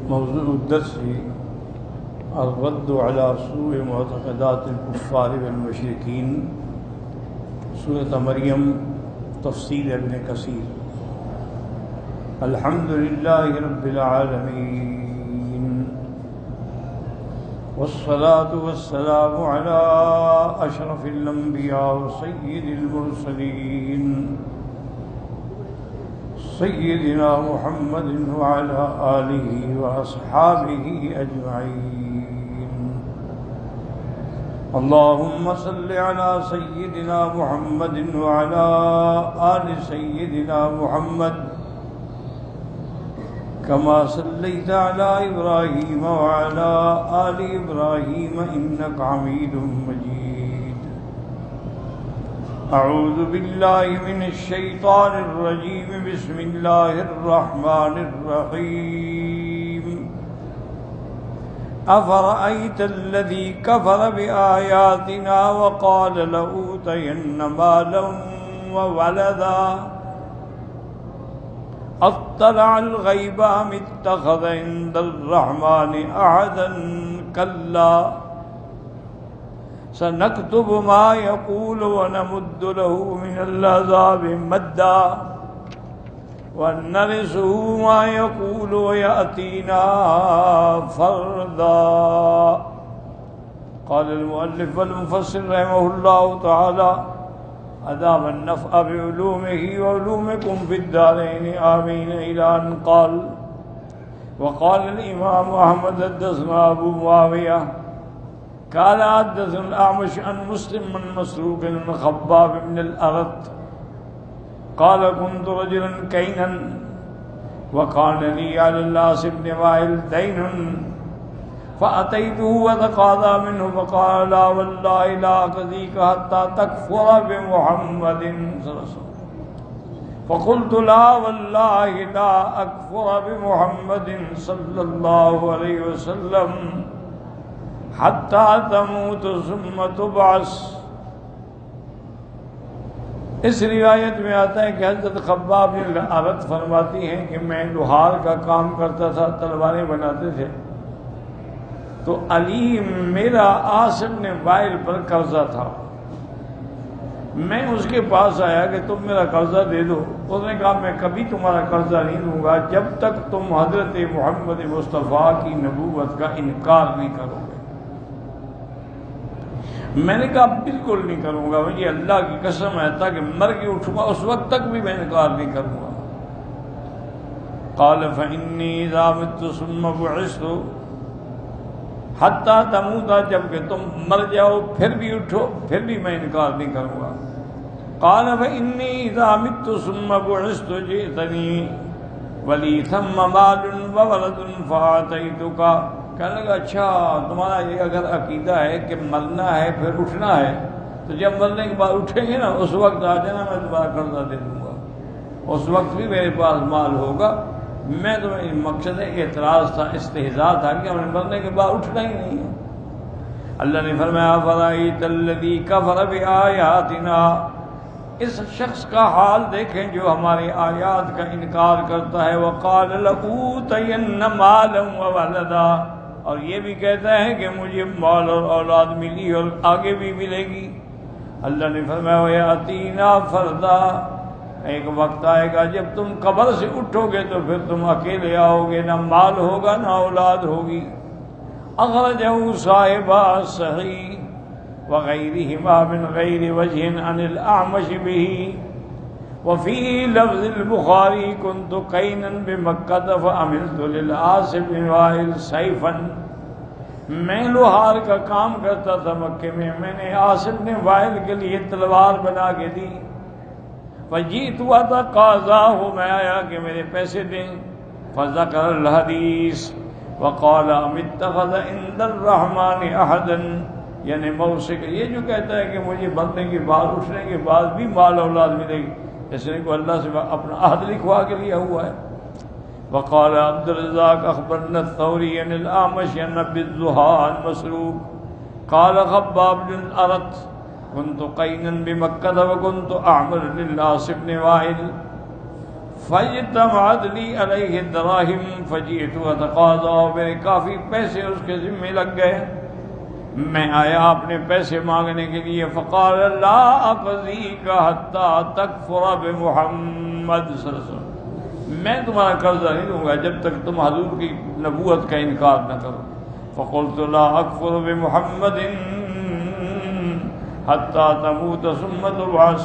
موضوع الدرس الرد على سوء معتقدات الكفار والمشركين، سورة مریم، تفصیل ابن کثیر۔ الحمد للہ رب العالمین، والصلاة والسلام على اشرف الانبیاء وسید المرسلین سیدنا محمد وعلى آلہ واصحابہ اجمعین۔ اللہم صل علی سیدنا محمد وعلى آل سیدنا محمد كما صليت على إبراهيم وعلى آل إبراهيم إنك حميد مجيد۔ أعوذ بالله من الشيطان الرجيم، بسم الله الرحمن الرحيم۔ أفرأيت الذي كفر بآياتنا وقال لأوتين مالا وولدا اطلع الغیب ام اتخذ عند الرحمن عهدا كلا سنكتب ما يقول ونمد له من العذاب مدا ونرثه ما يقول ويأتينا فردا۔ قال المؤلف والمفسر رحمه الله تعالى: ادام النفع بعلومه وعلومكم في الدارين آمين، إلى أن قال: وقال الإمام أحمد حدثنا أبو معاوية قال حدثنا الأعمش عن مسلم من مسروق من خباب بن الأرت قال: كنت رجلا كينا وكان لي على الناس بن وائل دين فأتيته وتقاضى منه فقال: لا والله لا أقضيك حتى تكفر بمحمد صلى الله عليه وسلم۔ فقلت: لا والله لا أكفر بمحمد صلى الله عليه وسلم حتى تموت ثم تبعث۔ اس روایت میں آتا ہے کہ حضرت خباب بن الارت فرماتی ہیں کہ میں لوہار کا کام کرتا تھا، تلواریں بناتے تھے، تو علی میرا عاصم نے وائل پر قرضہ تھا۔ میں اس کے پاس آیا کہ تم میرا قرضہ دے دو۔ اس نے کہا: میں کبھی تمہارا قرضہ نہیں دوں گا جب تک تم حضرت محمد مصطفیٰ کی نبوت کا انکار نہیں کرو گے۔ میں نے کہا: بالکل نہیں کروں گا، مجھے اللہ کی قسم ہے، تاکہ مر کے اٹھوں گا اس وقت تک بھی میں انکار نہیں کروں گا۔ قال: فإني إذا مت ثم بعثت حتیٰ تموتا، جب کہ تم مر جاؤ پھر بھی اٹھو پھر بھی میں انکار نہیں کروں گا۔ قال: فإني إذا مت ثم بعثت جئتني ولي ثم مال وولد فأعطيتك۔ کہنے لگا: اچھا تمہارا یہ اگر عقیدہ ہے کہ مرنا ہے پھر اٹھنا ہے، تو جب مرنے کے بعد اٹھیں گے نا اس وقت آ جانا، میں تمہارا قرضہ دے دوں گا، اس وقت بھی میرے پاس مال ہوگا۔ میں تمہیں مقصد اعتراض تھا، استہزاء تھا کہ ہمیں مرنے کے بعد اٹھنا ہی نہیں ہے۔ اللہ نے فرمایا: فرأیت الذی کفر بآیاتنا، اس شخص کا حال دیکھیں جو ہماری آیات کا انکار کرتا ہے۔ وقال لأوتین مالا وولدا، اور یہ بھی کہتا ہے کہ مجھے مال اور اولاد ملی اور آگے بھی ملے گی۔ اللہ نے فرمایا: ویأتینا فردا، ایک وقت آئے گا جب تم قبر سے اٹھو گے تو پھر تم اکیلے آؤ گے، نہ مال ہوگا نہ اولاد ہوگی۔ اخرجہ صاحب الصحیح وغیرہما من غیر وجہ عن الاعمش به وفی لفظ البخاری كنت قینا بمکہ فعملت للعاص بن وائل سیفا، میں لوہار کا کام کرتا تھا مکے میں، میں نے عاص بن وائل کے لیے تلوار بنا کے دی۔ فجئت وتقاضاه، میں آیا کہ میرے پیسے دیں. فذكر الحدیث وقال ام اتخذ عند الرحمن احدا، یعنی موسیق یہ جو کہتا ہے کہ مجھے مرنے کے بعد اٹھنے کے بعد بھی مال اولاد ملے گی، اس نے کو اللہ سے اپنا عہد لکھوا کے لیا ہوا ہے. وقال عبد الرزاق اخبرنا الثوری عن الاعمش عن ابي الزهاء عن مسروق قال خباب بن الارت كنت قينا بمكة وكنت اعمل للعاص بن وائل فاجتمعت لي عليه الدراهم فجئت وتقاضى، میرے کافی پیسے اس کے ذمہ لگ گئے، میں آیا اپنے پیسے مانگنے کے لیے. فقال لا اقضيك حتى تكفر بمحمد صلی اللہ علیہ وسلم، میں تمہارا قرضہ نہیں دوں گا جب تک تم حضور کی نبوت کا انکار نہ کرو. فقلت لا اکفر بمحمد حتی تموت ثم تبعث،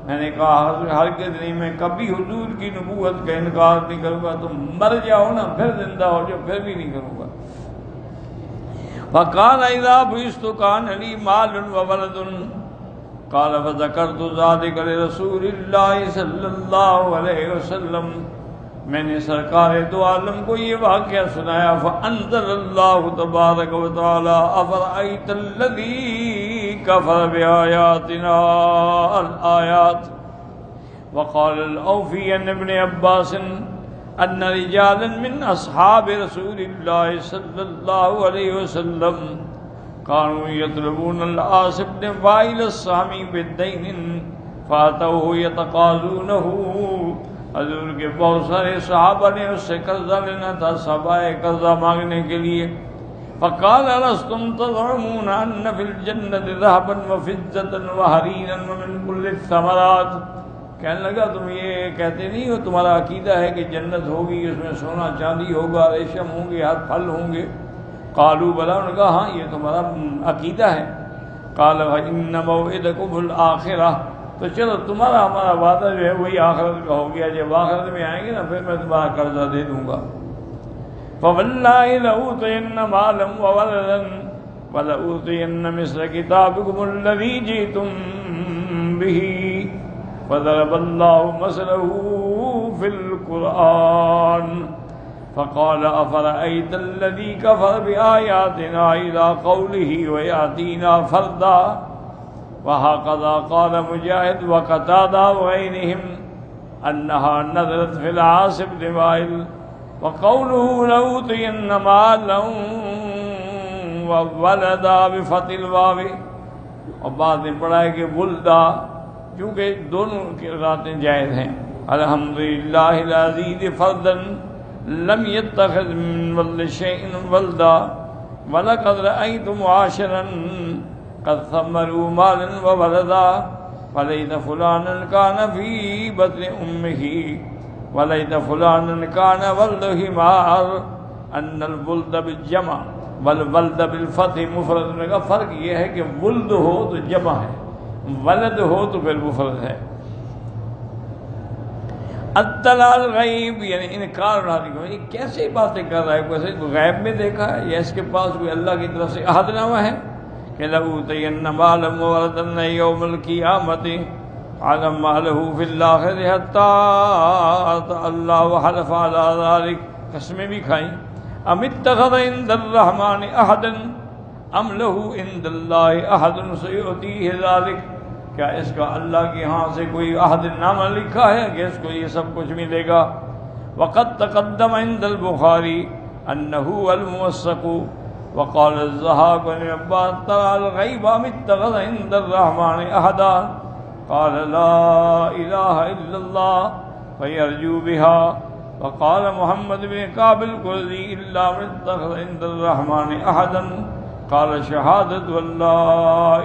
میں نے کہا ہرگز نہیں، میں کبھی حضور کی نبوت کا انکار نہیں کروں گا، تم مر جاؤ نا پھر زندہ ہو جاؤ پھر بھی نہیں کروں گا. فقال اذا بعثت كان لي مال وولد قال فذكرت ذلك لرسول الله صلی اللہ علیہ وسلم، میں نے سرکار دو عالم کو یہ واقعہ سنایا. فانزل اللہ تبارک و تعالی افرأیت الذی کفر بآیاتنا الآیات. وقال الاوفی عن ابن عباس ان رجالا من اصحاب رسول اللہ صلی اللہ علیہ وسلم كانوا يطلبون العاص بن وائل السامی بالدین فاتوه يتقاضونه، حضور کے بہت سارے صحابہ نے اس سے قرضہ لینا تھا، سبائے قرضہ مانگنے کے لیے. فقال لستم تزعمون ان في الجنة ذهبا وفضة وحريرا ومن كل الثمرات، کہنے لگا تم یہ کہتے نہیں ہو، تمہارا عقیدہ ہے کہ جنت ہوگی، اس میں سونا چاندی ہوگا، ریشم ہوں گے، ہر پھل ہوں گے. قالوا بلا، انہوں نے کہا ہاں یہ تمہارا عقیدہ ہے. قال فإن موعدكم الآخرة، تو چلو تمہارا ہمارا وعدہ جو ہے وہی آخرت کا ہو گیا، جب آخرت میں آئیں گے نا پھر میں تمہارا قرضہ دے دوں گا. فوالله لأوتين مالا وولدا ولأوتين مثل كتابكم الذي جئتم به. فضرب الله مثله في القرآن فقال أفرأيت الذي كفر بآياتنا إلى قوله ويأتينا فردا. وهكذا قال مجاهد وقتادة وغيرهم أنها نزلت في العاص بن وائل. وقوله لأوتين مالا وولدا بفتح الواو، اور بعد نے پڑھا ہے کہ ولدا، کیونکہ دونوں کی قراءتیں جائز ہیں. الحمدللہ العزیز فردا لم يتخذ من ولد شيء ولدا ولقد رأيت معاشرا قد ثمروا مالا وولدا وليت فلانا كان في بطن أمه وليت فلانا كان ولد حمار. ان الولد بالجمع والولد بالفتح مفرد، میں کا فرق یہ ہے کہ ولد ہو تو جمع ہے، ولد ہو تو پھر مفرد ہے. اطلاع الغیب یعنی انکار نہ کرنا، یہ کیسے باتیں کر رہا ہے، کیسے غیب میں دیکھا ہے یا اس کے پاس کوئی اللہ کی طرف سے عہد نامہ ہے کہ لأوتین مالا وولدا یوم القیامت على ما له في الآخرة حتى آتى الله وحلف على ذلك، قسمیں بھی کھائیں. ام اتخذ عند الرحمن أحدا ام له عند الله أحد سيؤتيه ذلك، کیا اس کا اللہ کے ہاں سے کوئی عہد نامہ لکھا ہے کہ اس کو یہ سب کچھ ملے گا. وقد تقدم عند البخاری انه الموثق. وقال الضحاك بن عباس طلع الغيب ام اتخذ عند الرحمن أحدا قال لا إله إلا الله فيرجو بها. وقال محمد بن كعب القرظي إلا من اتخذ عند الرحمن أحدا قال شهادة أن لا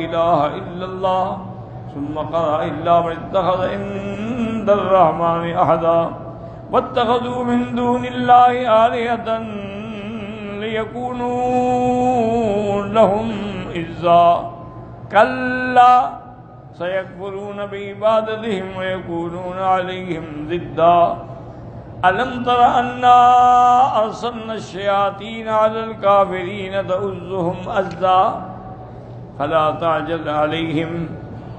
إله إلا الله ثم قرأ إلا من اتخذ عند الرحمن أحدا واتخذوا من دون الله آلهة ليكونوا لهم عزا كلا سيكفرون بعبادتهم ويكونون عليهم ضدا. ألم تر أنا أرسلنا الشياطين على الكافرين تؤزهم أزا فلا تعجل عليهم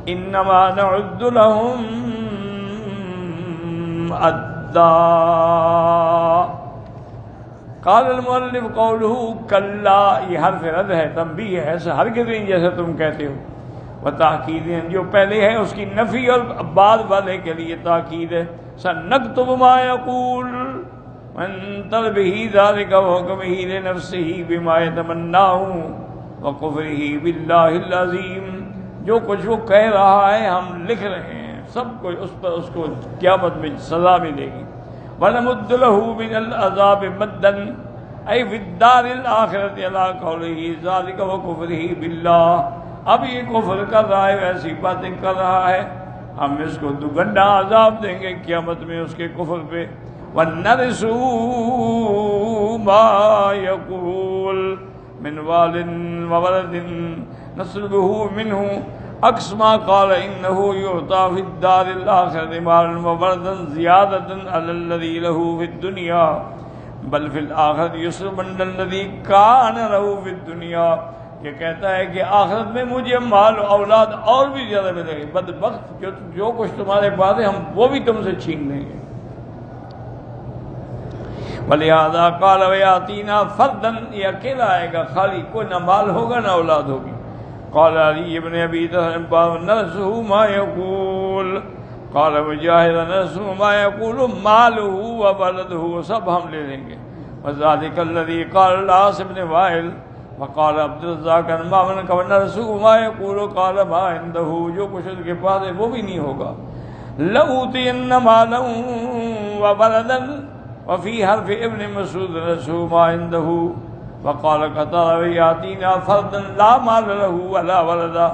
إنما نعد لهم أدى. قال المؤلف قوله کلا، یہ حرف رد ہے، تنبیہ ہے، ایسا ہرگز نہیں جیسے تم کہتے ہو. وتاکید جو پہلے ہے اس کی نفی اور بعد والے کے لیے تاکید ہے. سنکتب ما یقول وانتر به ذلك وحکمه لنفسه بما يتمناه وکفره باللہ العظیم. جو کچھ وہ کہہ رہا ہے ہم لکھ رہے ہیں، سب کچھ اس پر اس کو قیامت میں سزا ملے گی. وَنَمُدُّ لَهُ مِنَ الْعَذَابِ مَدًّا أَيْ فِي الدَّارِ الْآخِرَةِ عَلَىٰ قَوْلِهِ ذَلِكَ وَكُفْرِهِ بِاللَّهِ. اب یہ کفر کر رہا ہے، ایسی باتیں کر رہا ہے، ہم اس کو دوگنا عذاب دیں گے قیامت میں اس کے کفر پہ. وَنَرِثُهُ مَا يَقُولُ مِنْ وَالٍ وَوَلَدٍ نَصْلُبُهُ مِنْهُ عكس ما قال إنه يعطى في الدار الآخرة مالا وولدا زيادة على الذي له في الدنيا بل في الآخرة يسلبن الذي كان له في الدنيا. یہ کہتا ہے کہ آخرت میں مجھے مال و اولاد اور بھی زیادہ ملے گی. بدبخت، جو کچھ تمہارے پاس ہے ہم وہ بھی تم سے چھین لیں گے. ولہذا قال ویاتینا فردا، یہ اکیلا آئے گا خالی، کوئی نہ مال ہوگا نہ اولاد ہوگی. قال علی ابن ابی طالب نرثه ما يقول قال مجاہد نرثه ما يقول ماله وولده، سب ہم لے لیں گے. وذلك الذي قال العاص بن وائل وقال عبد الرزاق ما من نرثه ما يقول قال ما عنده، جو کچھ اس کے پاس ہے وہ بھی نہیں ہوگا. لأوتين مالا وولدا وفي حرف ابن مسعود نرثه ما عنده. وقال قتادہ ویاتینا فردا لا مال له ولا ولدا.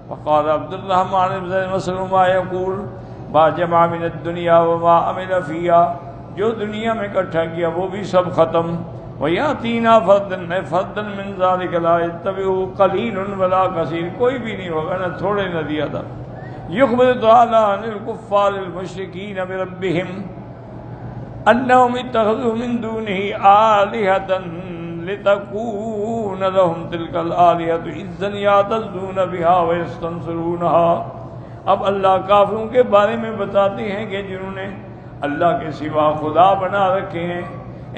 وقال عبد الرحمن بن مسلم ما يقول ما جمع من الدنيا وما عمل فيها، جو دنیا میں اکٹھا کیا وہ بھی سب ختم. ویاتینا فردا فردا من ذلك لا يتبعه قليل ولا كثير، کوئی بھی نہیں ہوگا نہ تھوڑے نہ زیادہ. يخبر تعالی عن الكفار المشركين بربهم انهم اتخذوا من دونه آلهة لتكون لهم تلك الآلهة إذا يعتزون بها ويستنصرونها. اب اللہ کافروں کے بارے میں بتاتے ہیں کہ جنہوں نے اللہ کے سوا خدا بنا رکھے ہیں،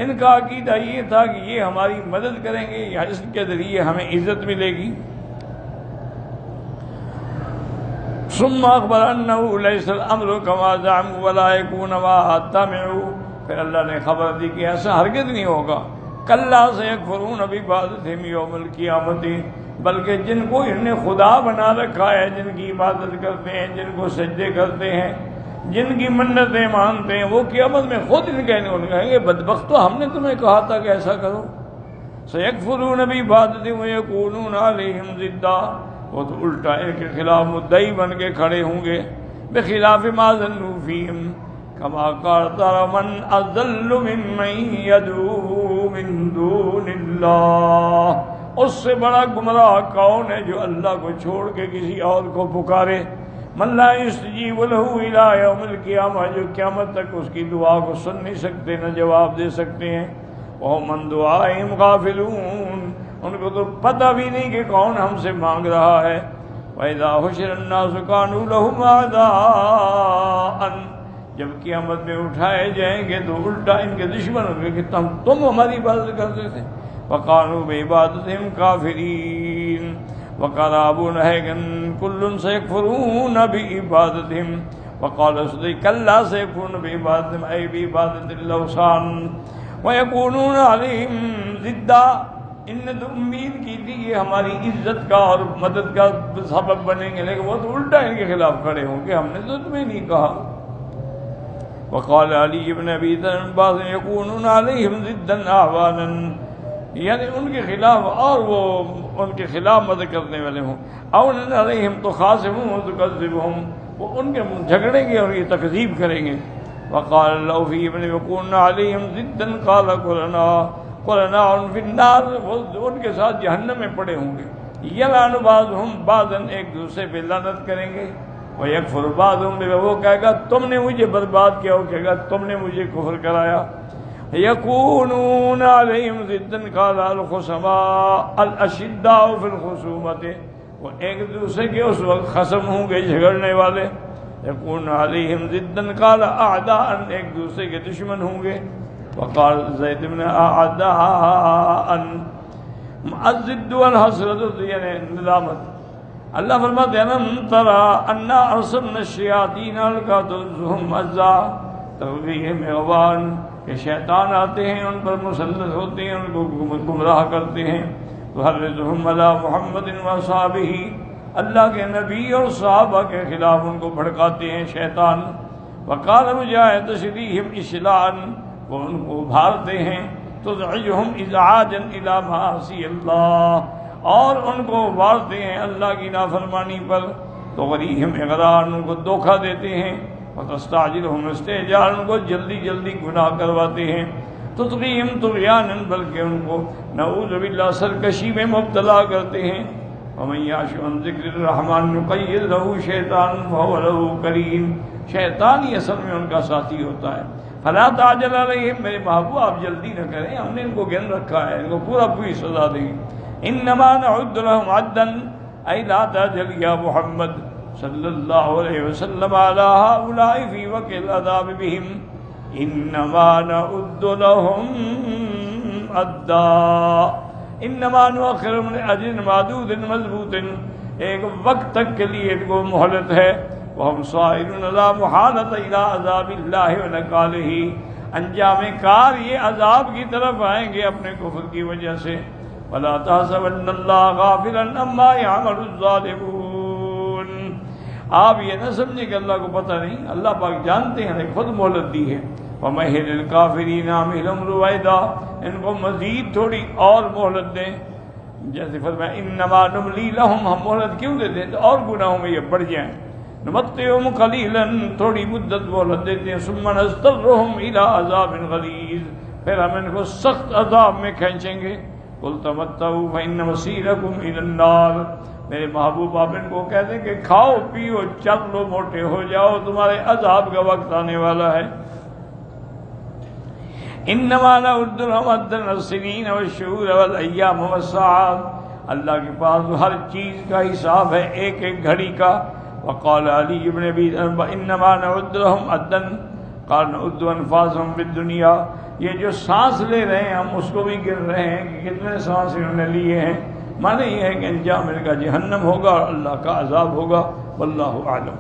ان کا عقیدہ یہ تھا کہ یہ ہماری مدد کریں گے یا اس کے ذریعے ہمیں عزت ملے گی. ثم أخبر أنه ليس الأمر كما زعموا ولا يكون ما اتبعوا، پھر اللہ نے خبر دی کہ ایسا ہرگز نہیں ہوگا. کلا سیکفرون بعبادتہم یوم القیامت، بلکہ جن کو انہوں نے خدا بنا رکھا ہے، جن کی عبادت کرتے ہیں، جن کو سجدے کرتے ہیں، جن کی منتیں مانتے ہیں، وہ قیامت میں خود ان کہیں گے بدبختو ہم نے تمہیں کہا تھا کہ ایسا کرو. سیکفرون بعبادتہم ویکونون علیہم ضدا، وہ تو الٹا ان کے خلاف مدعی بن کے کھڑے ہوں گے. بخلاف ما ظنوا فیہم کما قال تعالی من اضل ممن یدعو من دون اللہ، اس سے بڑا گمراہ کون ہے جو اللہ کو چھوڑ کے کسی اور کو پکارے. من لا یستجیب له الی یوم القیامہ، جو قیامت تک اس کی دعا کو سن نہیں سکتے نہ جواب دے سکتے ہیں. وہم من دعائہم غافلون، ان کو تو پتہ بھی نہیں کہ کون ہم سے مانگ رہا ہے. وَإِذَا حُشِرَ النَّاسُ كَانُوا لَهُمْ أَعْدَاءً، جب قیامت میں اٹھائے جائیں گے تو الٹا ان کے دشمن ہوں گے کہ تم ہماری عبادت کرتے تھے. وَقَالُوا بِعِبَادَتِهِمْ كَافِرِينَ. وَقَالَ أَبُو نُعَيْمٍ كُلٌّ سَيَكْفُرُونَ بِعِبَادَتِهِمْ. وَقَالَ سُدَيْ كَلَّا سَيَكْفُرُونَ بِعِبَادَتِهِمْ أَيْ بِعِبَادَةِ الْأَوْثَانِ وَيَكُونُونَ عَلَيْهِمْ ضِدًّا. ان نے تو امید کی تھی یہ ہماری عزت کا اور مدد کا سبب بنیں گے، لیکن وہ تو الٹا ان کے خلاف کھڑے ہوں گے، ہم نے تو تمہیں نہیں کہا. وقال علی بن ابی طالب بعض یکونون علیہم ضدا اعوانا، یعنی ان کے خلاف اور وہ ان کے خلاف مدد کرنے والے ہوں. اونا علیہم تخاصمون وتکذبهم، وہ ان کے جھگڑیں گے اور یہ تکذیب کریں گے. وقال لو فی ابن یکونون علیہم ضدا قال قرنا فی النار، وہ ان کے ساتھ جہنم میں پڑے ہوں گے. یلعن بعضهم بعضا، ایک دوسرے پہ لعنت کریں گے. وَيَكْفُرُ بَعْضُهُمْ بِبَعْضٍ، وہ کہے گا تم نے مجھے برباد کیا، وہ کہے گا تم نے مجھے کفر کرایا. يَكُونُونَ عَلَيْهِمْ ضِدًّا قَالَ الْخُصَمَاءُ الْأَشِدَّاءُ فِي الْخُصُومَةِ، وہ ایک دوسرے کے اس وقت خصم ہوں گے، جھگڑنے والے. یکون علیہم ضدا قال اعداء، ایک دوسرے کے دشمن ہوں گے. وقال زید بن اعداء الضد والحسرۃ یعنی ندامت. اللہ فرماتے ہیں لم ترى انا ارسلنا الشیاطین تؤزهم عزا، تغویہم عوان، کہ شیطان آتے ہیں ان پر مسلط ہوتے ہیں، ان کو گمراہ کرتے ہیں. تحرضهم علی محمد واصحابہ، اللہ کے نبی اور صحابہ کے خلاف ان کو بھڑکاتے ہیں شیطان. وقال مجاہد تشریہم اشلاعا، وہ ان کو ابھارتے ہیں. تزعجہم ازعاجا الی معاصی اللہ، اور ان کو ابھارتے ہیں اللہ کی نافرمانی پر. تغریہم اغرار، ان کو دھوکہ دیتے ہیں. وتستعجلہم استعجال، ان کو جلدی جلدی گناہ کرواتے ہیں. تطغیہم طغیانا، بلکہ ان کو نعوذ باللہ سرکشی میں مبتلا کرتے ہیں. ومن یعش عن ذکر الرحمن نقید لہ شیطان فہو لہ قرین، شیطان ہی اصل میں ان کا ساتھی ہوتا ہے. فلا تعجل علیہم، میرے محبوب آپ جلدی نہ کریں، ہم نے ان کو گن رکھا ہے، ان کو پوری سزا دیں گے. انما نعد لهم عدا، اے لا تعجل یا محمد صلی اللہ علیہ وسلم علی ہؤلاء فی وقت العذاب بہم، انما نعد لهم عدا، انما نؤخرهم لاجل معدود مضبوط، ایک وقت تک کے لیے ان کو مہلت ہے. وہم صائرون لا محالۃ الی عذاب اللہ ونکالہ، انجام کار یہ عذاب کی طرف آئیں گے اپنے کفر کی وجہ سے. ولا تحسبن اللہ غافلا عما یعمل الظالمون، آپ یہ نہ سمجھیں کہ اللہ کو پتہ نہیں، اللہ پاک جانتے ہیں، خود مہلت دی ہے. ومہل الکافرین امہلہم رویدا، ان کو مزید تھوڑی اور مہلت دیں. جیسے فرمایا انما نملی لہم، ہم مہلت کیوں دیتے ہیں تو اور گناہوں میں یہ بڑھ جائیں. نمتعہم قلیلا، تھوڑی مدت مہلت دیتے ہیں. ثم نضطرہم الی عذاب غلیظ، پھر ہم ان کو سخت عذاب میں کھینچیں گے. قل تمتعوا فإن مصیرکم الی النار، میرے محبوب آپ ان کو کہہ دیں کہ کھاؤ پیو چل لو موٹے ہو جاؤ، تمہارے عذاب کا وقت آنے والا ہے. انما نعد لهم عدا السنین والشہور والایام والساعات، اللہ کے پاس ہر چیز کا حساب ہے، ایک ایک گھڑی کا. وقال علی بن ابی طالب انما نعد لهم عدا، قال نعد انفاسهم في الدنيا، یہ جو سانس لے رہے ہیں ہم اس کو بھی گر رہے ہیں کہ کتنے سانس انہوں نے لیے ہیں. معنی یہ ہے کہ انجام ان کا جہنم ہوگا اور اللہ کا عذاب ہوگا. واللہ اعلم.